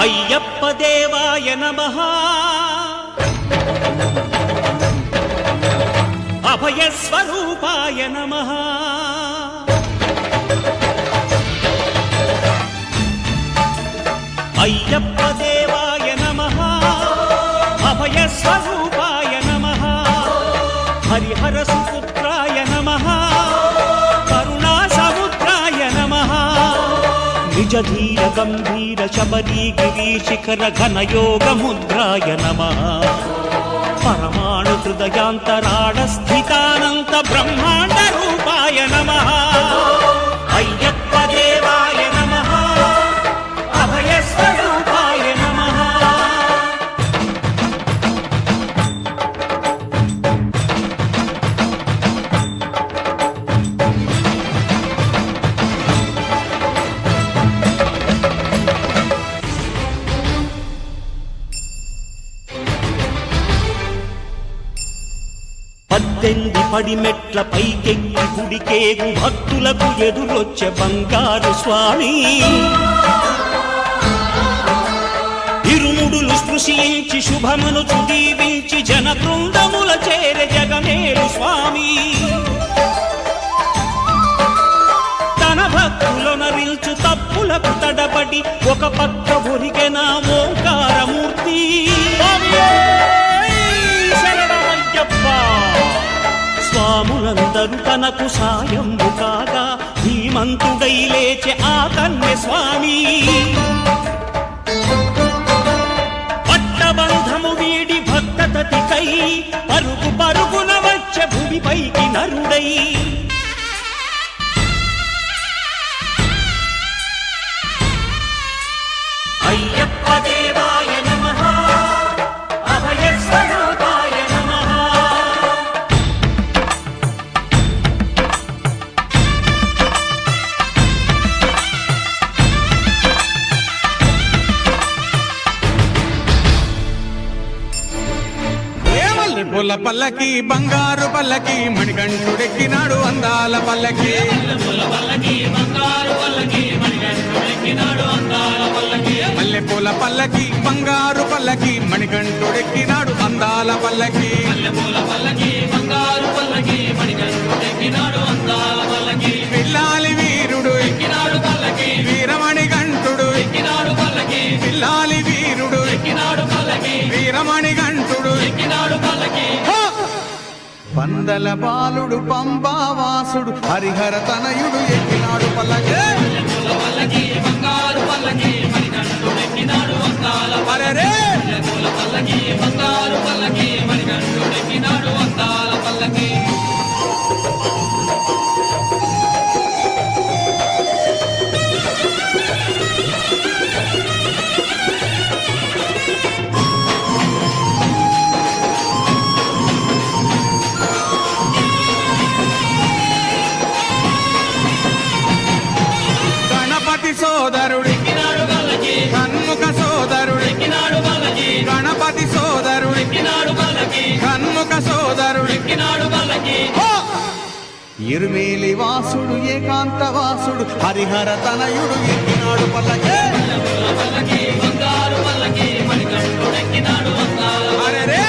అయ్యప్ప దేవాయ నమః అభయ స్వరూపాయ నమః అయ్యప్ప దేవాయ నమః అభయ స్వరూపాయ నమః హరిహర సుపుత్రాయ నమః కరుణా సముద్రాయ నమః నిజ ధీర గంభీర శబరీ గిరీశిఖర ఘన యోగ ముద్రాయ నమః పరమాణు హృదయాంతరాళ స్థితానంత బ్రహ్మాండ రూపాయ నమః అయ్యప్ప దేవాయ నమః అభయ స్వరూపాయ నమః పద్దెనిమిది పడిమెట్ల పైకెక్కి గుడికేగు భక్తులకు ఎదురొచ్చే బంగారు స్వామి ఇరుముడులు స్పృశించి శుభమును దీవించి జన బృందముల చేరే జగమేలు స్వామి తన భక్తులనరిల్చు తప్పులకు తడబడి ఒక పక్క ఒరిగెన ఓంకారమూర్తి స్వాములందరూ తనకు సాయము కాగా ధీమంతుడై లేచే ఆ కన్య స్వామి పట్టబంధము వీడి భక్తతతికై పరుగు పరుగున వచ్చే భూమిపైకి నరుడై అయ్యప్ప దేవాయ నమః అభయ స్వరూపాయ నమః పూల పల్లకి బంగారు పల్లకి మణికంఠుడెక్కినాడు అందాల పల్లకి మల్లె పూల పల్లకి బంగారు పల్లకి మణికంఠుడెక్కినాడు అందాల పల్లకి పిల్లాలి వీరుడు వీరమణి గంటుడు పిల్లాలి వీరుడు వీరమణి గంటుడు పందల బాలుడు పంబావాసుడు హరిహర తనయుడు ఎక్కినాడు పల్లకి అరెరే సోదరుడు కన్ముఖ సోదరుడు గణపతి సోదరుడు కన్ముఖ సోదరుడు ఇరుమేలి వాసుడు ఏకాంత వాసుడు హరిహర తనయుడు ఎక్కినాడు పల్లకి అరెరే